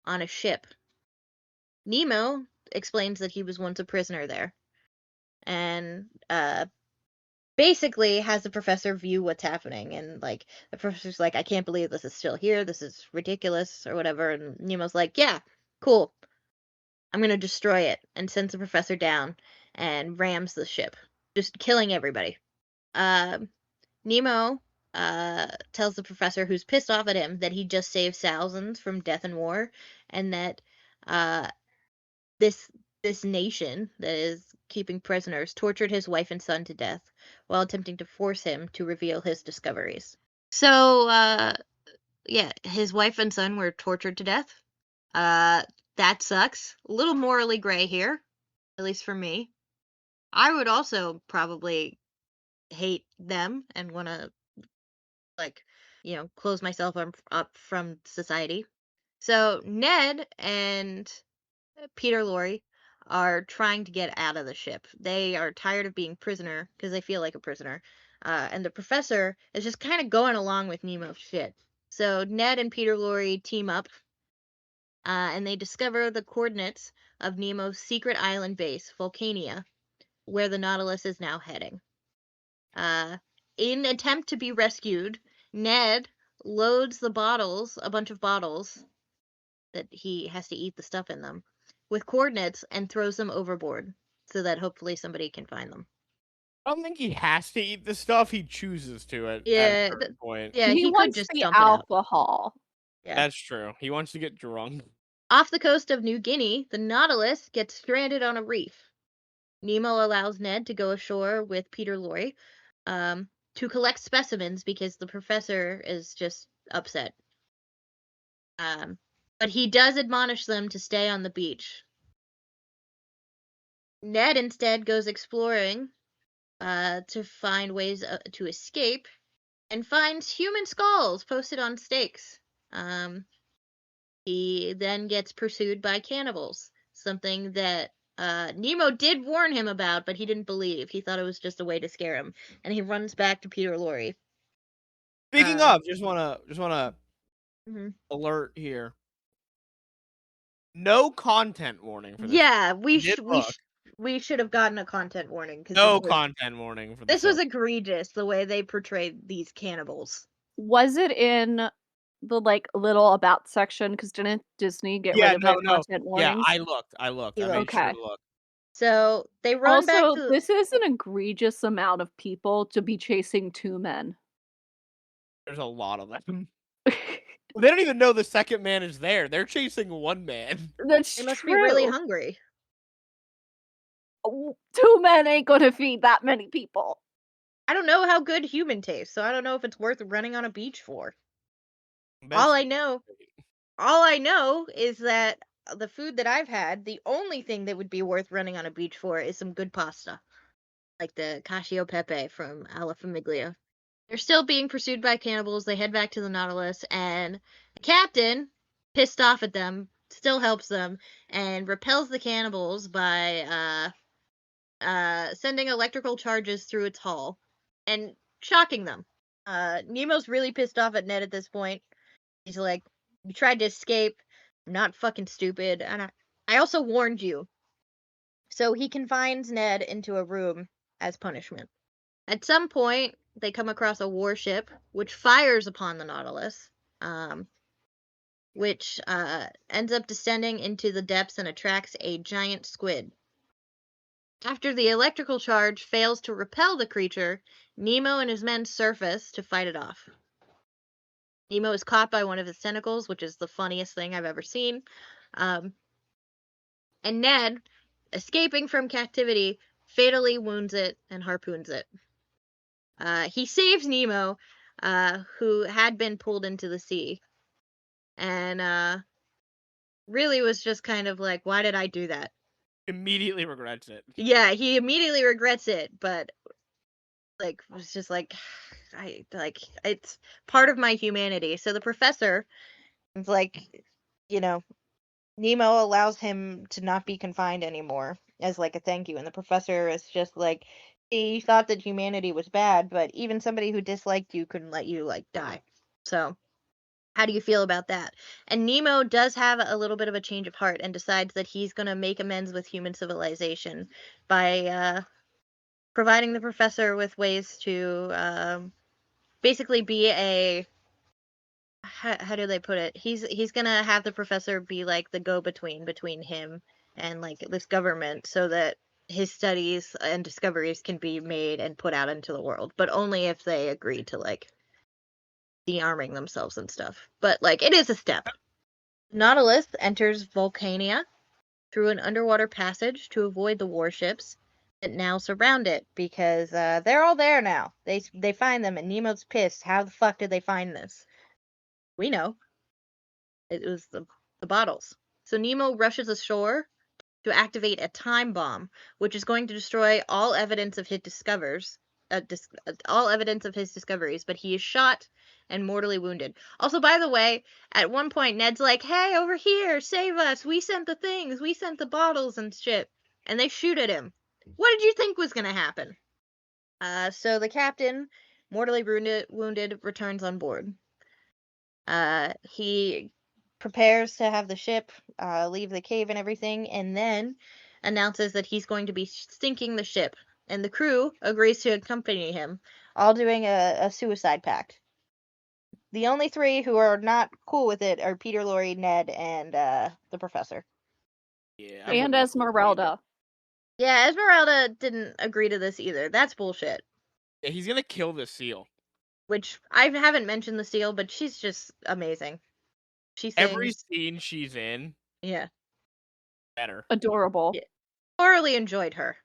on a ship. Nemo explains that he was once a prisoner there, and basically has the professor view what's happening, and like the professor's like, I can't believe this is still here, this is ridiculous or whatever, and Nemo's like, yeah, cool, I'm gonna destroy it, and sends the professor down and rams the ship, just killing everybody. Nemo tells the professor, who's pissed off at him, that he just saved thousands from death and war, and that uh this this nation that is keeping prisoners tortured his wife and son to death while attempting to force him to reveal his discoveries. So, yeah, his wife and son were tortured to death. That sucks. A little morally gray here, at least for me. I would also probably hate them and want to, like, close myself up from society. So, Ned and Peter Lorre are trying to get out of the ship. They are tired of being prisoner because they feel like a prisoner. And the professor is just kind of going along with Nemo's shit. So Ned and Peter Lorre team up, and they discover the coordinates of Nemo's secret island base, Vulcania, where the Nautilus is now heading. In attempt to be rescued, Ned loads a bunch of bottles that he has to eat the stuff in them, with coordinates and throws them overboard so that hopefully somebody can find them. I don't think he has to eat the stuff. He chooses to at a Yeah, certain point. yeah, He he could wants just the dump it out. alcohol. Yeah. That's true. He wants to get drunk. Off the coast of New Guinea, the Nautilus gets stranded on a reef. Nemo allows Ned to go ashore with Peter Lorre to collect specimens because the professor is just upset. But he does admonish them to stay on the beach. Ned instead goes exploring to find ways to escape and finds human skulls posted on stakes. He then gets pursued by cannibals, something that Nemo did warn him about, but he didn't believe. He thought it was just a way to scare him, and he runs back to Peter Lorre. Speaking of, just wanna Mhm. alert here. No content warning for this. Yeah, we book. should have gotten a content warning because No content warning for this this. was egregious the way they portrayed these cannibals. Was it in the, like, little about section? Because didn't Disney get rid of their content Yeah, warnings? I looked. You I made sure Okay. to look. So they run back Also, to this is an egregious amount of people to be chasing 2 men. There's a lot of them. They don't even know the second man is there. They're chasing one man. That's they must be really true. hungry. 2 men ain't gonna feed that many people. I don't know how good human tastes, so I don't know if it's worth running on a beach for. All I know is that the food that I've had, the only thing that would be worth running on a beach for is some good pasta, like the cacio e pepe from Alla Famiglia. They're still being pursued by cannibals. They head back to the Nautilus, and the captain, pissed off at them, still helps them and repels the cannibals by sending electrical charges through its hull and shocking them. Nemo's really pissed off at Ned at this point. He's like, "You tried to escape. I'm not fucking stupid, and I also warned you." So he confines Ned into a room as punishment. At some point, they come across a warship which fires upon the Nautilus, which ends up descending into the depths and attracts a giant squid. After the electrical charge fails to repel the creature, Nemo and his men surface to fight it off. Nemo is caught by one of his tentacles, which is the funniest thing I've ever seen. And Ned, escaping from captivity, fatally wounds it and harpoons it. He saves Nemo, who had been pulled into the sea, and really was just kind of like, why did I do that? Immediately regrets it. Yeah, he immediately regrets it, but was just like, it's part of my humanity. So the professor is like, you know, Nemo allows him to not be confined anymore as like a thank you, and the professor is just like, he thought that humanity was bad, but even somebody who disliked you couldn't let you like die. So how do you feel about that? And Nemo does have a little bit of a change of heart and decides that he's going to make amends with human civilization by providing the professor with ways to basically be a how do they put it? He's gonna have the professor be like the go-between between him and like this government, so that his studies and discoveries can be made and put out into the world, but only if they agree to like de-arming themselves and stuff. But like it is a step. Nautilus enters Volcania through an underwater passage to avoid the warships that now surround it, because they're all there now. They find them, and Nemo's pissed. How the fuck did they find this? We know. It was the bottles. So Nemo rushes ashore to activate a time bomb, which is going to destroy all evidence of his all evidence of his discoveries. But he is shot and mortally wounded. Also, by the way, at one point Ned's like, "Hey, over here, save us! We sent the things, we sent the bottles and shit," and they shoot at him. What did you think was gonna happen? So the captain, mortally wounded, returns on board. He prepares to have the ship leave the cave and everything, and then announces that he's going to be sinking the ship. And the crew agrees to accompany him, all doing a suicide pact. The only 3 who are not cool with it are Peter Lorre, Ned, and the professor. Yeah, And Esmeralda. Yeah, Esmeralda didn't agree to this either. That's bullshit. Yeah, he's gonna kill the seal. Which I haven't mentioned the seal, but she's just amazing. She Every sings. scene she's in Yeah. Better. Adorable. Yeah. Thoroughly enjoyed her.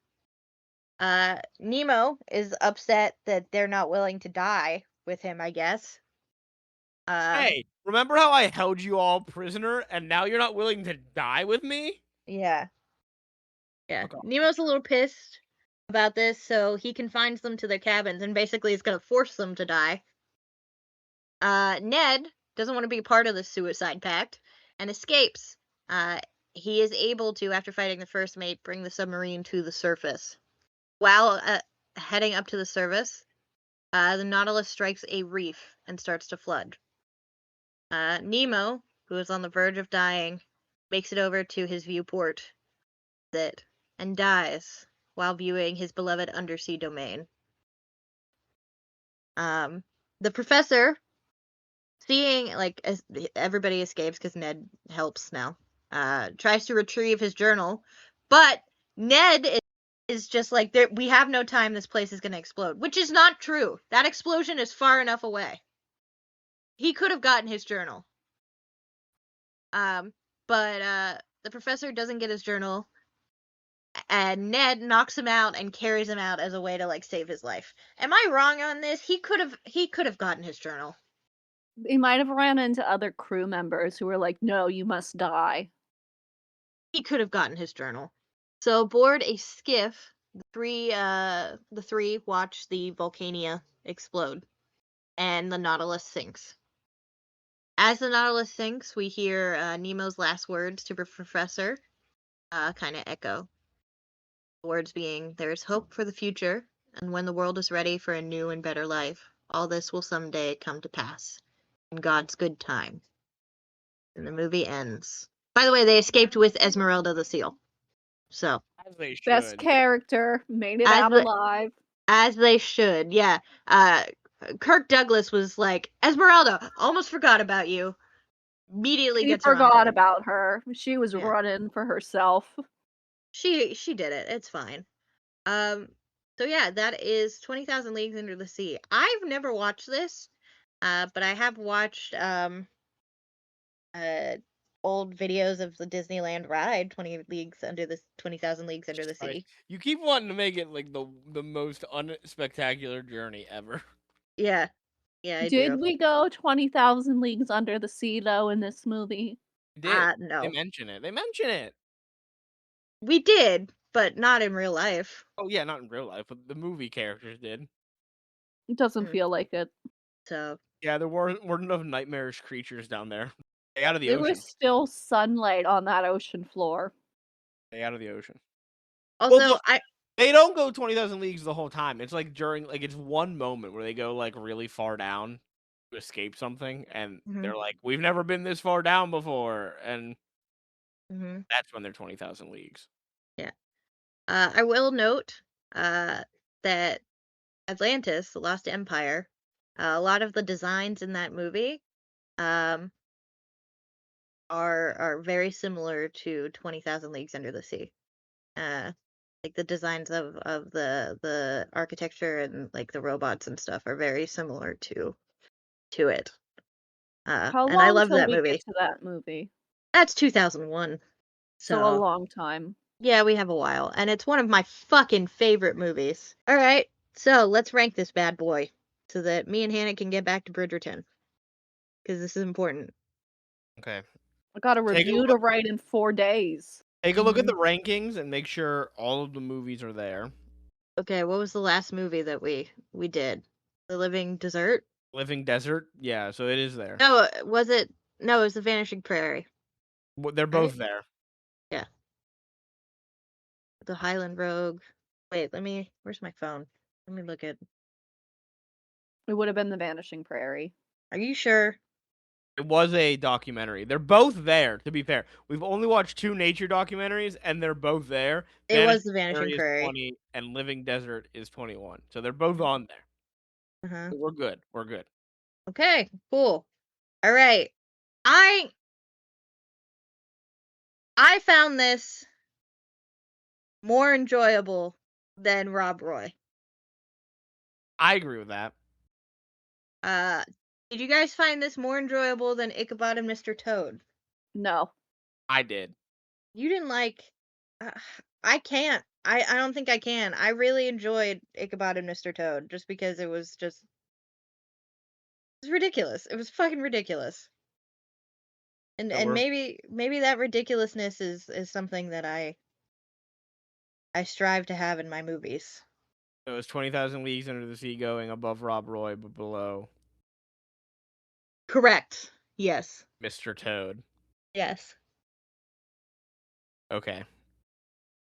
Nemo is upset that they're not willing to die with him, I guess. Hey, remember how I held you all prisoner and now you're not willing to die with me? Yeah. Yeah. Okay. Nemo's a little pissed about this, so he confines them to their cabins and basically is gonna force them to die. Ned doesn't want to be part of the suicide pact and escapes. He is able to, after fighting the first mate, bring the submarine to the surface. While heading up to the surface, the Nautilus strikes a reef and starts to flood. Nemo, who is on the verge of dying, makes it over to his viewport and dies while viewing his beloved undersea domain. The professor, seeing as everybody escapes because Ned helps now, tries to retrieve his journal, but Ned is just like, we have no time, this place is going to explode, which is not true. That explosion is far enough away. He could have gotten his journal. But the professor doesn't get his journal, and Ned knocks him out and carries him out as a way to save his life. Am I wrong on this? He could have gotten his journal. He might have ran into other crew members who were like, no, you must die. He could have gotten his journal. So aboard a skiff, the three watch the Vulcania explode, and the Nautilus sinks. As the Nautilus sinks, we hear Nemo's last words to the professor kind of echo. The words being, "There is hope for the future, and when the world is ready for a new and better life, all this will someday come to pass, in God's good time." And the movie ends. By the way, they escaped with Esmeralda the seal. So, As they Best should. character, made it As out the- alive. as they should, yeah. Kirk Douglas was like, "Esmeralda, almost forgot about you." Immediately He gets her on forgot board. about her. She was Yeah. running for herself. She did it. It's fine. So yeah, that is 20,000 Leagues Under the Sea. I've never watched this, but I have watched uh old videos of the Disneyland ride, 20,000 Leagues Under the Right. Sea. You keep wanting to make it like the most unspectacular journey ever. Yeah. Yeah, I Did do. we go 20,000 Leagues Under the Sea, though, in this movie? They did. They No. mention it. They mention it. We did, but not in real life. Oh yeah, not in real life, but the movie characters did. It doesn't Mm. feel like it. So, Yeah, there weren't enough nightmarish creatures down there. Stay out of the There was ocean. still sunlight on that ocean floor. Stay out of the ocean. also, Well, they don't go 20,000 leagues the whole time. It's like it's one moment where they go really far down to escape something, and they're like, "We've never been this far down before," and that's when they're 20,000 leagues. Yeah. I will note that Atlantis, the Lost Empire, a lot of the designs in that movie um, are very similar to 20,000 Leagues Under the Sea. Like the designs of the architecture and the robots and stuff are very similar to it. How And I long love till that we movie. get to that movie? That's 2001. So a So long time. yeah, we have a while, and it's one of my fucking favorite movies. All right, so let's rank this bad boy so that me and Hannah can get back to Bridgerton because this is important. Okay. I got a Take a review to look. write in 4 days. Take a look at the rankings and make sure all of the movies are there. Okay, what was the last movie that we did? The Living Desert? Living Desert, yeah, so it is there. No, was it? No, it was The Vanishing Prairie. They're both there. Yeah. The Highland Rogue. Wait, where's my phone? Let me look at. It would have been The Vanishing Prairie. Are you sure? It was a documentary. They're both there, to be fair. We've only watched 2 nature documentaries, and they're both there. It was The Vanishing Prairie is Prairie. 20, and Living Desert is 21. So they're both on there. Uh-huh. We're good. We're good. Okay, cool. All right. I found this more enjoyable than Rob Roy. I agree with that. Did you guys find this more enjoyable than Ichabod and Mr. Toad? No. I did. You didn't like. Uh, I can't. I don't think I can. I really enjoyed Ichabod and Mr. Toad just because it was ridiculous. It was fucking ridiculous. And So and we're maybe that ridiculousness is something that I strive to have in my movies. it was 20,000 Leagues Under the Sea going above Rob Roy, but below Correct. Yes. Mr. Toad. Yes. Okay.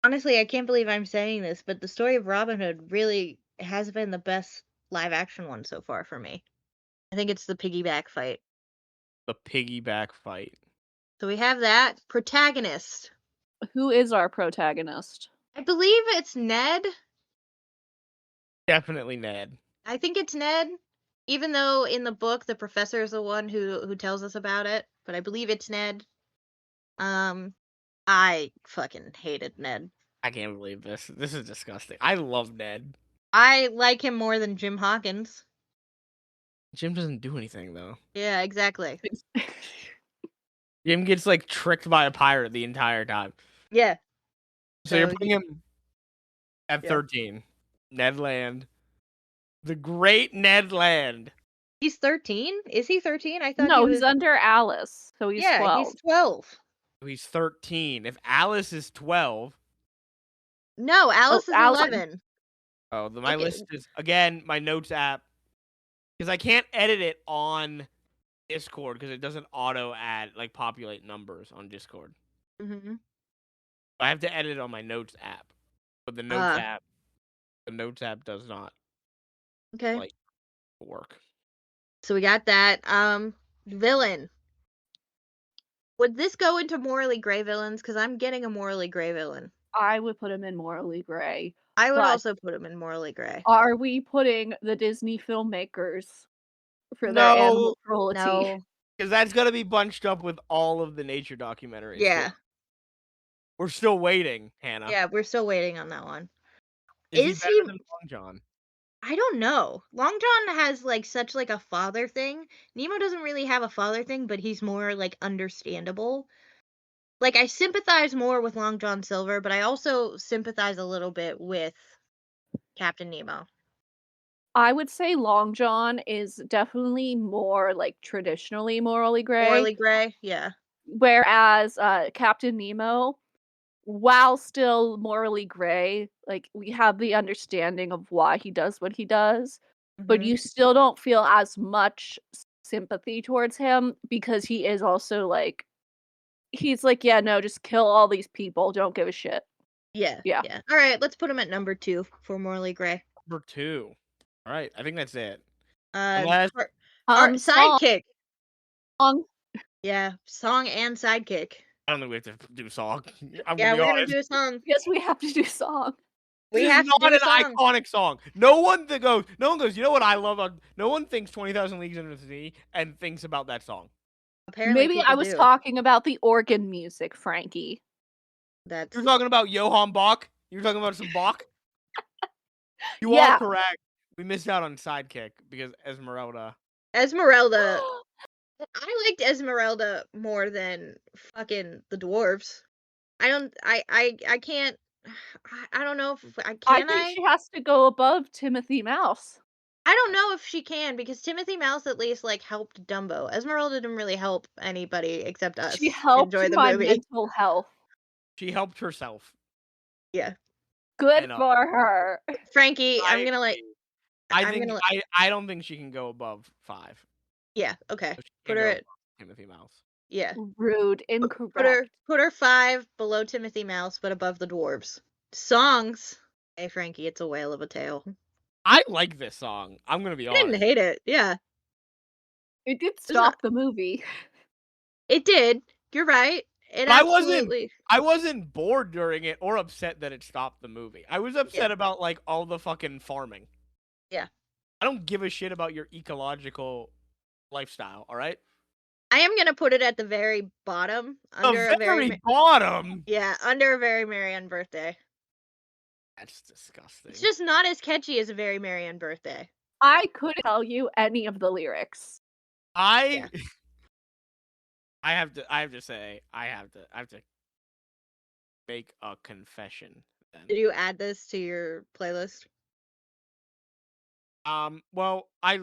Honestly, I can't believe I'm saying this, but the story of Robin Hood really has been the best live action one so far for me. I think it's the piggyback fight. The piggyback fight. So we have that protagonist. Who is our protagonist? I believe it's Ned. Definitely Ned. I think it's Ned, even though in the book the professor is the one who tells us about it, but I believe it's Ned. I fucking hated Ned. I can't believe this. This is disgusting. I love Ned. I like him more than Jim Hawkins. Jim doesn't do anything though. Yeah, exactly. Jim gets like tricked by a pirate the entire time. Yeah. So you're So putting him at Yeah. 13. Ned Land. The great Ned Land. He's 13? Is he 13? I thought No, he he's was. under Alice, so he's Yeah, 12. he's 12. He's 13. If Alice is 12. No, Alice is Alice- 11. Oh, my Okay. list is, again, my notes app. Because I can't edit it on Discord because it doesn't auto add, like, populate numbers on Discord. Mm-hmm. I have to edit it on my notes app. But the notes app does not, Okay. like, work. So we got that. Villain. Would this go into morally gray villains? Because I'm getting a morally gray villain. I would put him in morally gray. I would But- also put him in morally gray. Are we putting the Disney filmmakers for their No. animal cruelty? No. Because that's going to be bunched up with all of the nature documentaries. Yeah. So we're still waiting, Hannah. Yeah, we're still waiting on that one. Is he better than Long John? I don't know. Long John has like such like a father thing. Nemo doesn't really have a father thing, but he's more like understandable. Like I sympathize more with Long John Silver, but I also sympathize a little bit with Captain Nemo. I would say Long John is definitely more like traditionally morally gray. Morally gray, yeah. Whereas Captain Nemo, while still morally gray, like we have the understanding of why he does what he does, but Mhm. you still don't feel as much sympathy towards him because he is also like, he's like, yeah, no, just kill all these people, don't give a shit. Yeah. Yeah. All right, let's put him at number 2 for morally gray. Number 2. All right, I think that's it. Our Song. sidekick. Song. Yeah, song and sidekick. I don't think we have to do song. I'm Yeah, gonna be we're gonna honest. do a song. Yes, we have to do song. We This have is to not do a an song. iconic song. No one goes, you know what I love? No one thinks 20,000 Leagues Under the Sea and thinks about that song. Apparently Maybe people I was do. talking about the organ music, Frankie. That's You're talking about Johann Bach? You're talking about some Bach? You Yeah. are correct. We missed out on Sidekick because Esmeralda. Esmeralda. I liked Esmeralda more than fucking the dwarves. I can't. I don't know if I think she has to go above Timothy Mouse. I don't know if she can because Timothy Mouse at least like helped Dumbo. Esmeralda didn't really help anybody except us. She helped enjoy the my movie. mental health. She helped herself. Yeah, Good And, for her. Frankie, I I'm gonna like. agree. I I'm think gonna. I don't think she can go above 5. Yeah. Okay. So she Put can't her go at. above Timothy Mouse. Yeah. Rude. Incorrect. Put her 5 below Timothy Mouse, but above the dwarves. Songs. Hey Frankie, it's a whale of a tale. I like this song. I'm gonna be I didn't honest. hate it. Yeah, It did stop the movie. it did. You're right. It But absolutely. I wasn't bored during it or upset that it stopped the movie. I was upset about like all the fucking farming. Yeah. I don't give a shit about your ecological lifestyle, all right? I am gonna put it at the very bottom, under The very bottom. Yeah, under a Very Merry Ann Birthday. That's disgusting. It's just not as catchy as a Very Merry Ann Birthday. I couldn't tell you any of the lyrics. I I have to say, I have to make a confession then. Did you add this to your playlist? Well, I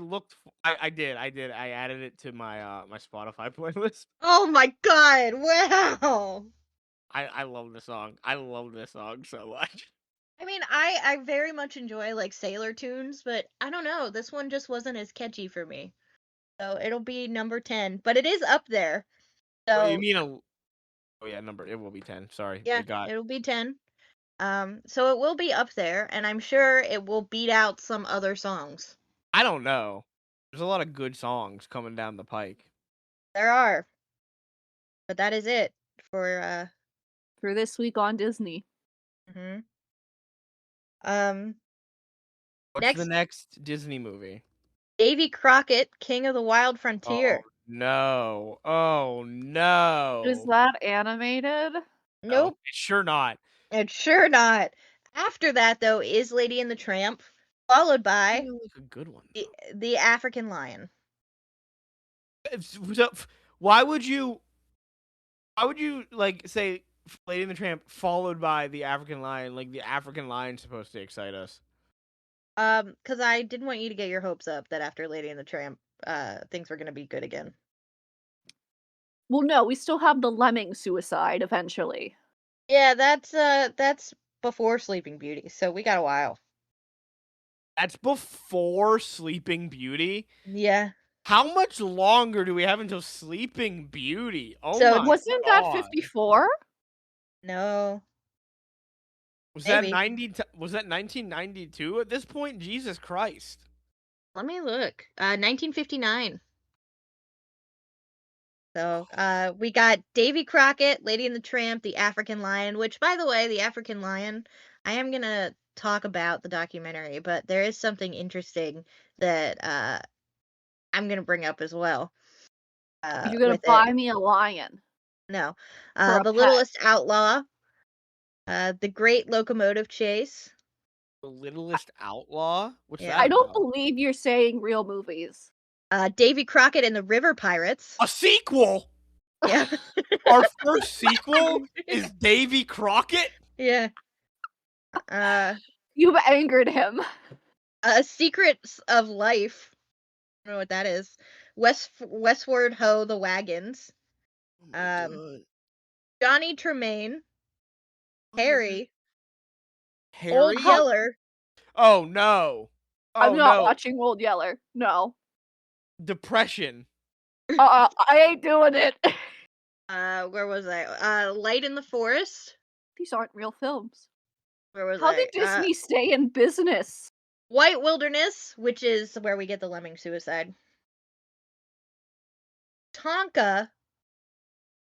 did. I added it to my my Spotify playlist. Oh my god! Wow. I love the song. I love this song so much. I mean, I very much enjoy like Sailor tunes, but I don't know. This one just wasn't as catchy for me. So it'll be number 10, but it is up there. Oh, you So mean a? Oh yeah, number. It will be 10. Sorry, yeah, it got. it'll be 10. So it will be up there, and I'm sure it will beat out some other songs. I don't know. There's a lot of good songs coming down the pike. There are, but that is it for For this week on Disney. mhm. Um What's the next, next Disney movie? Davy Crockett, King of the Wild Oh Frontier. no! Oh Is no! that animated? No, Nope, it's sure not. it's sure not. After that though is Lady and the Tramp, followed by Really like a good one the, though. the African Lion. So, why would you? Why would you like say Lady and the Tramp followed by the African Lion? Like the African Lion's supposed to excite us. Because I didn't want you to get your hopes up that after Lady and the Tramp, things were gonna be good again. Well, no, we still have the lemming suicide eventually. Yeah, that's before Sleeping Beauty, so we got a while. That's before Sleeping Beauty. Yeah. How much longer do we have until Sleeping Beauty? Oh So my Wasn't that god! 54? no, Was that maybe. 90? Was that 1992 at this point? Jesus Christ! Let me look. 1959. So, we got Davy Crockett, Lady and the Tramp, The African Lion, which, by the way, The African Lion, I am gonna talk about the documentary, but there is something interesting that I'm gonna bring up as well You're gonna with it. buy me a lion No, for a The pet. Littlest Outlaw, The Great Locomotive Chase. The Littlest Outlaw. What's Yeah. that I don't about? believe you're saying real movies. Davy Crockett and the River Pirates. A sequel. Yeah. Our first sequel is Davy Crockett. Yeah. Uh, You've angered him. Secrets of Life. I don't know what that is. Westward Ho, The Wagons. Oh my Um, god. Johnny Tremaine. What is it? Harry. Old Harry? How Yeller. Oh no. I'm Oh not no. watching Old Yeller. No. Depression. I ain't doing it. Where was I? Light in the Forest. These aren't real films. Where was How I? did Disney stay in business? White Wilderness, which is where we get the lemming suicide. Tonka.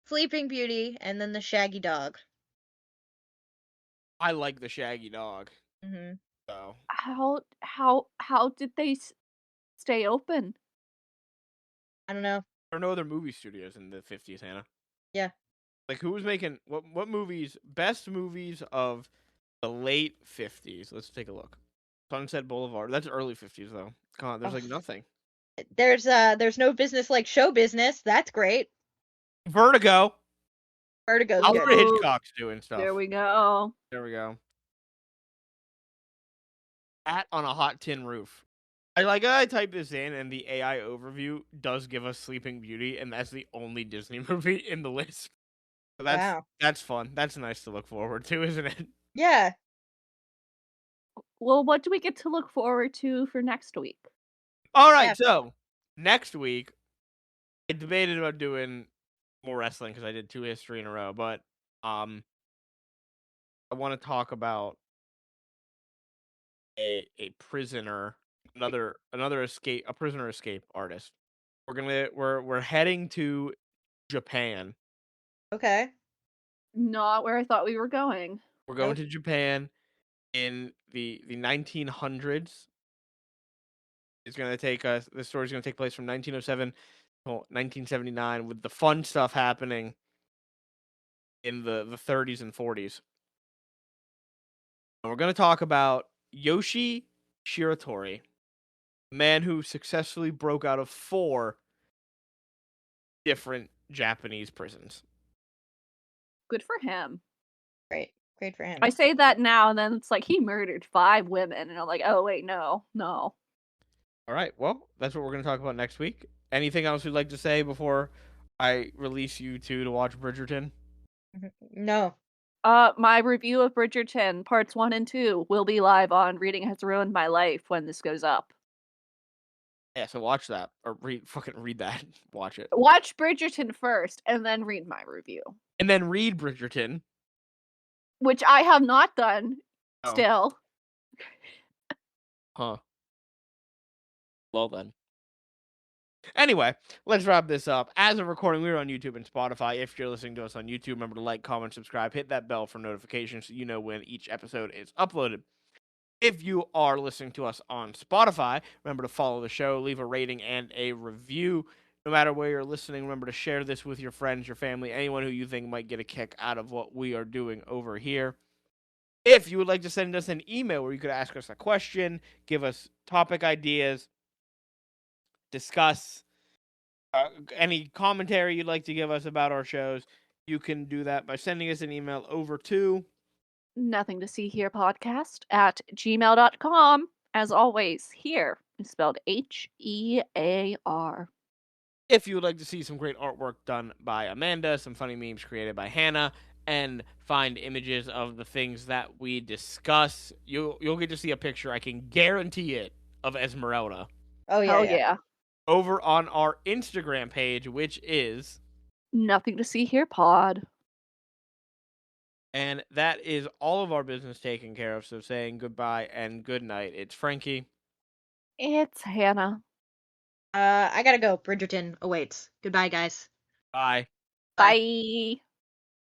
Sleeping Beauty, and then the Shaggy Dog. I like the Shaggy Dog. Hmm. So How did they stay open? I don't know. there are no other movie studios in the 50s, Hannah. Yeah. Like who was making what movies? Best movies of the late 50s. Let's take a look. Sunset Boulevard. That's early 50s though. Come on, there's like nothing. There's no business like show business. That's great. Vertigo. Vertigo's good. Alfred Oh, Hitchcock's doing stuff. there we go. There we go. At on a Hot Tin Roof. I type this in and the AI overview does give us Sleeping Beauty, and that's the only Disney movie in the list. So Wow. that's fun. That's nice to look forward to, isn't it? Yeah. Well, what do we get to look forward to for next week? All right, Yeah. so next week I debated about doing more wrestling because I did 2 history in a row, but I want to talk about a prisoner, another escape, a prisoner escape artist. We're heading to Japan. Okay. Not where I thought we were going. We're going Nope. to Japan in the 1900s. It's going to take us. The story's going to take place from 1907 to 1979, with the fun stuff happening in the 30s and 40s. And we're going to talk about Yoshi Shiratori, a man who successfully broke out of 4 different Japanese prisons. Good for him. Great for him. I say that now, and then it's like he murdered 5 women, and I'm like, oh wait, no. All right, well, that's what we're going to talk about next week. Anything else you'd like to say before I release you two to watch Bridgerton? No. My review of Bridgerton parts 1 and 2 will be live on Reading Has Ruined My Life when this goes up. Yeah, so watch that or fucking read that. Watch it. Watch Bridgerton first, and then read my review, And then read Bridgerton. which I have not done Oh. still. Huh. Well then. Anyway, let's wrap this up. As of recording, we're on YouTube and Spotify. If you're listening to us on YouTube, remember to like, comment, subscribe, hit that bell for notifications so you know when each episode is uploaded. If you are listening to us on Spotify, remember to follow the show, leave a rating and a review. No matter where you're listening, remember to share this with your friends, your family, anyone who you think might get a kick out of what we are doing over here. If you would like to send us an email where you could ask us a question, give us topic ideas, discuss any commentary you'd like to give us about our shows, you can do that by sending us an email over to Nothing to see here podcast at gmail.com. As always, here is spelled Hear. if you would like to see some great artwork done by Amanda, some funny memes created by Hannah, and find images of the things that we discuss, you'll get to see a picture, I can guarantee it, of Esmeralda. Oh yeah. Hell yeah. Over on our Instagram page, which is Nothing to see here pod. And that is all of our business taken care of. So saying goodbye and good night. It's Frankie. It's Hannah. I gotta go. Bridgerton awaits. Goodbye, guys. Bye. Bye.